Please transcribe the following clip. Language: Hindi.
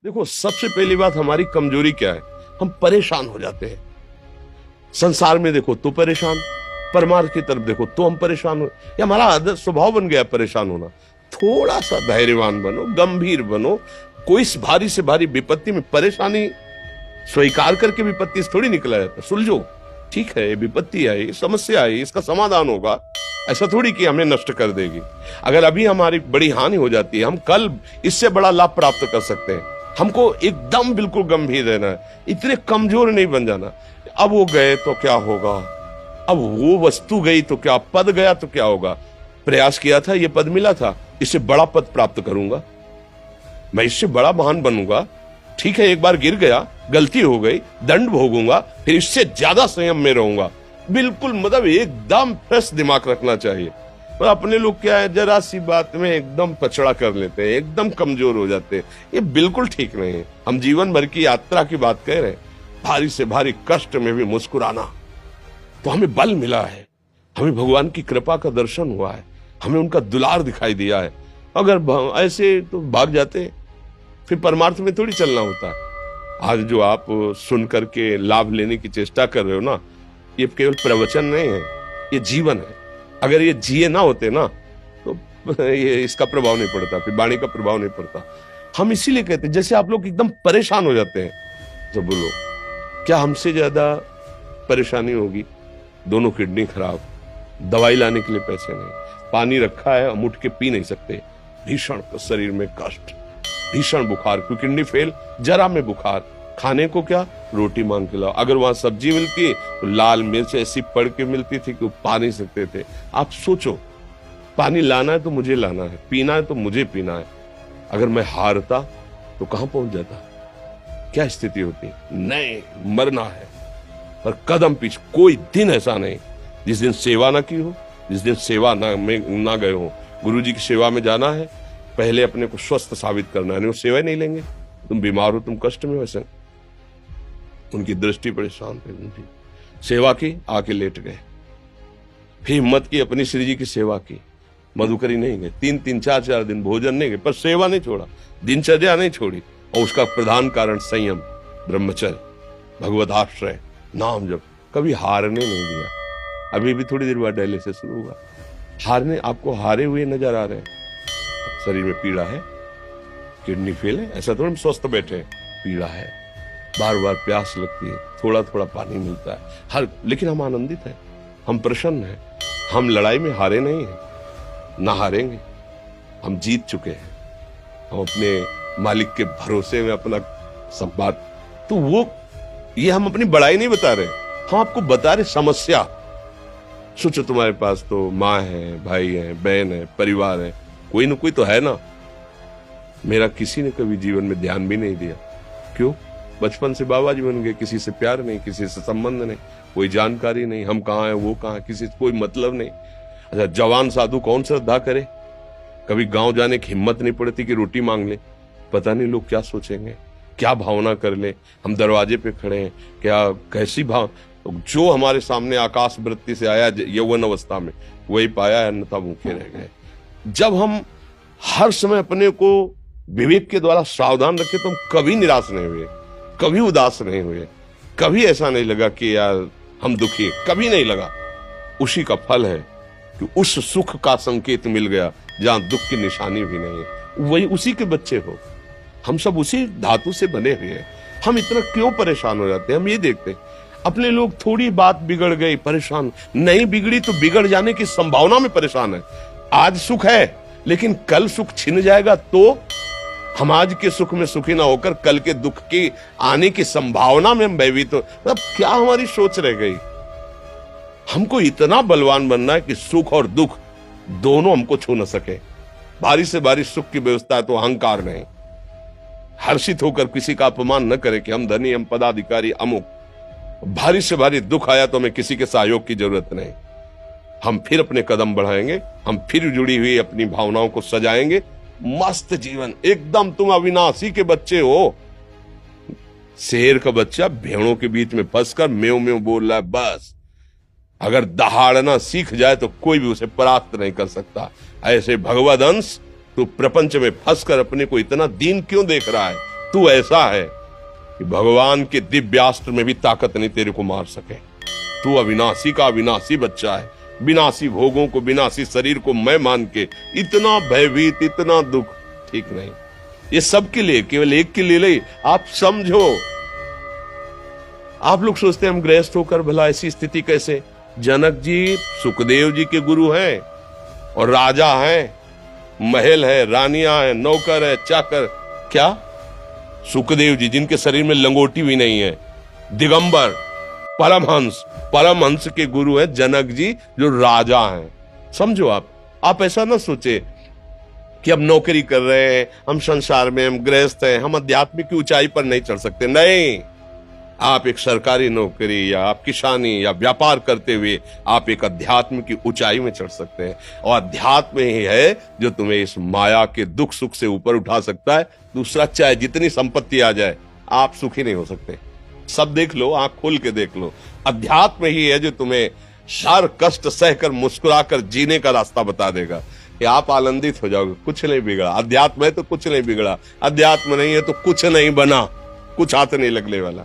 देखो, सबसे पहली बात हमारी कमजोरी क्या है? हम परेशान हो जाते हैं। संसार में देखो तो परेशान, परमार्थ की तरफ देखो तो हम परेशान हो। ये हमारा आदत स्वभाव बन गया परेशान होना। थोड़ा सा धैर्यवान बनो, गंभीर बनो। कोई इस भारी से भारी विपत्ति में परेशानी स्वीकार करके विपत्ति से थोड़ी निकला जाता। सुलझो, ठीक है, विपत्ति आई, समस्या आई, इसका समाधान होगा। ऐसा थोड़ी कि हमें नष्ट कर देगी। अगर अभी हमारी बड़ी हानि हो जाती है, हम कल इससे बड़ा लाभ प्राप्त कर सकते हैं। हमको एकदम बिल्कुल गंभीर रहना है, इतने कमजोर नहीं बन जाना। अब वो गए तो क्या होगा, अब वो वस्तु गई तो क्या, पद गया तो क्या होगा। प्रयास किया था, ये पद मिला था, इससे बड़ा पद प्राप्त करूंगा, मैं इससे बड़ा महान बनूंगा। ठीक है, एक बार गिर गया, गलती हो गई, दंड भोगूंगा, फिर इससे ज्यादा संयम में रहूंगा। बिल्कुल मतलब एकदम फ्रेश दिमाग रखना चाहिए। पर अपने लोग क्या है, जरा सी बात में एकदम पछड़ा कर लेते हैं, एकदम कमजोर हो जाते हैं। ये बिल्कुल ठीक नहीं है। हम जीवन भर की यात्रा की बात कह रहे हैं, भारी से भारी कष्ट में भी मुस्कुराना, तो हमें बल मिला है, हमें भगवान की कृपा का दर्शन हुआ है, हमें उनका दुलार दिखाई दिया है। अगर ऐसे तो भाग जाते, फिर परमार्थ में थोड़ी चलना होता है। आज जो आप सुन करके लाभ लेने की चेष्टा कर रहे हो ना, ये केवल प्रवचन नहीं है, ये जीवन है। अगर ये जिए ना होते ना तो ये इसका प्रभाव नहीं पड़ता, फिर वाणी का प्रभाव नहीं पड़ता। हम इसीलिए कहते हैं, जैसे आप लोग एकदम परेशान हो जाते हैं, तो बोलो क्या हमसे ज्यादा परेशानी होगी? दोनों किडनी खराब, दवाई लाने के लिए पैसे नहीं, पानी रखा है हम उठ के पी नहीं सकते, भीषण शरीर में कष्ट, भीषण बुखार, क्योंकि किडनी फेल, जरा में बुखार, खाने को क्या, रोटी मांग के लाओ। अगर वहां सब्जी मिलती तो लाल मिर्च ऐसी पड़ के मिलती थी कि पा नहीं सकते थे। आप सोचो, पानी लाना है तो मुझे लाना है, पीना है तो मुझे पीना है। अगर मैं हारता तो कहां पहुंच जाता, क्या स्थिति होती? नहीं, मरना है। पर कदम पीछे, कोई दिन ऐसा नहीं जिस दिन सेवा ना की हो, जिस दिन सेवा ना गए हो। गुरुजी की सेवा में जाना है, पहले अपने को स्वस्थ साबित करना है, नहीं वो सेवा नहीं लेंगे। तुम बीमार हो, तुम कष्ट में, वैसे उनकी दृष्टि बड़ी शांत है। उनकी सेवा की, आके लेट गए, फिर हिम्मत की, अपनी श्री जी की सेवा की, मधुकरी नहीं गए, 3-3 4-4 दिन भोजन नहीं गए, पर सेवा नहीं छोड़ा, दिनचर्या नहीं छोड़ी। और उसका प्रधान कारण संयम, ब्रह्मचर्य, भगवदाश्रय, नाम जप, कभी हारने नहीं दिया। अभी भी थोड़ी देर बाद डायलिसिस शुरू हुआ, हारने, आपको हारे हुए नजर आ रहे हैं। शरीर में पीड़ा है, किडनी फेल है, ऐसा तो हम स्वस्थ बैठे हैं, पीड़ा है, बार बार प्यास लगती है, थोड़ा थोड़ा पानी मिलता है, लेकिन हम आनंदित हैं, हम प्रसन्न हैं। हम लड़ाई में हारे नहीं हैं, ना हारेंगे, हम जीत चुके हैं। हम अपने मालिक के भरोसे में अपना संवाद, तो वो ये हम अपनी बड़ाई नहीं बता रहे, हम आपको बता रहे समस्या। सोचो, तुम्हारे पास तो माँ है, भाई है, बहन है, परिवार है, कोई ना कोई तो है ना। मेरा किसी ने कभी जीवन में ध्यान भी नहीं दिया। क्यों? बचपन से बाबा जी बन गए, किसी से प्यार नहीं, किसी से संबंध नहीं, कोई जानकारी नहीं, हम कहाँ हैं, वो कहाँ, किसी से कोई मतलब नहीं। अच्छा, जवान साधु कौन श्रद्धा करे? कभी गांव जाने की हिम्मत नहीं पड़ती कि रोटी मांग ले, पता नहीं लोग क्या सोचेंगे, क्या भावना कर ले। हम दरवाजे पे खड़े हैं, क्या कैसी भाव, जो हमारे सामने आकाश वृत्ति से आया यौवन अवस्था में, वही पाया, अन्यथा भूखे रह गए। जब हम हर समय अपने को विवेक के द्वारा सावधान रखे, तो हम कभी निराश नहीं हुए, कभी उदास नहीं हुए, कभी ऐसा नहीं लगा कि यार हम दुखी, कभी नहीं लगा। उसी का फल है कि उस सुख का संकेत मिल गया जहां दुख की निशानी भी नहीं है। वही उसी के बच्चे हो, हम सब उसी धातु से बने हुए हैं। हम इतना क्यों परेशान हो जाते हैं? हम ये देखते हैं, अपने लोग थोड़ी बात बिगड़ गई परेशान, नहीं बिगड़ी तो बिगड़ जाने की संभावना में परेशान है। आज सुख है, लेकिन कल सुख छिन जाएगा, तो हम आज के सुख में सुखी ना होकर कल के दुख की आने की संभावना में हम भयभीत हो। मतलब क्या हमारी सोच रह गई? हमको इतना बलवान बनना है कि सुख और दुख दोनों हमको छू न सके। भारी से भारी सुख की व्यवस्था है तो अहंकार नहीं, हर्षित होकर किसी का अपमान न करे कि हम धनी, हम पदाधिकारी, अमुक। भारी से भारी दुख आया तो हमें किसी के सहयोग की जरूरत नहीं, हम फिर अपने कदम बढ़ाएंगे, हम फिर जुड़ी हुई अपनी भावनाओं को सजाएंगे। मस्त जीवन, एकदम तुम अविनाशी के बच्चे हो। शेर का बच्चा भेड़ों के बीच में फंसकर म्यों म्यों बोल रहा है, बस अगर दहाड़ना सीख जाए तो कोई भी उसे परास्त नहीं कर सकता। ऐसे भगवद अंश, तू प्रपंच में फंसकर अपने को इतना दीन क्यों देख रहा है, तू ऐसा है कि भगवान के दिव्यास्त्र में भी ताकत नहीं तेरे को मार सके। तू अविनाशी का अविनाशी बच्चा है, विनाशी भोगों को, विनाशी शरीर को मैं मान के इतना भयभीत, इतना दुख, ठीक नहीं। ये सबके लिए, केवल एक के लिए नहीं। आप समझो, आप लोग सोचते हैं हम गृहस्थ होकर भला ऐसी स्थिति कैसे। जनक जी सुखदेव जी के गुरु हैं और राजा हैं, महल है, रानियां हैं, नौकर है, चाकर। क्या सुखदेव जी जिनके शरीर में लंगोटी भी नहीं है, दिगंबर, परमहंस, परमहंस के गुरु हैं जनक जी जो राजा हैं। समझो आप ऐसा ना सोचे कि हम नौकरी कर रहे हैं, हम संसार में, हम गृहस्थ हैं, हम आध्यात्मिक की ऊंचाई पर नहीं चढ़ सकते। नहीं, आप एक सरकारी नौकरी या आप किसानी या व्यापार करते हुए आप एक अध्यात्म की ऊंचाई में चढ़ सकते हैं। और अध्यात्म ही है जो तुम्हें इस माया के दुख सुख से ऊपर उठा सकता है। दूसरा, चाहे जितनी संपत्ति आ जाए, आप सुखी नहीं हो सकते। सब देख लो, आंख खोल के देख लो, अध्यात्म ही है जो तुम्हें हर कष्ट सहकर मुस्कुराकर जीने का रास्ता बता देगा कि आप आनंदित हो जाओगे। कुछ नहीं बिगड़ा, अध्यात्म है तो कुछ नहीं बिगड़ा, अध्यात्म नहीं है तो कुछ नहीं बना, कुछ हाथ नहीं लगने वाला।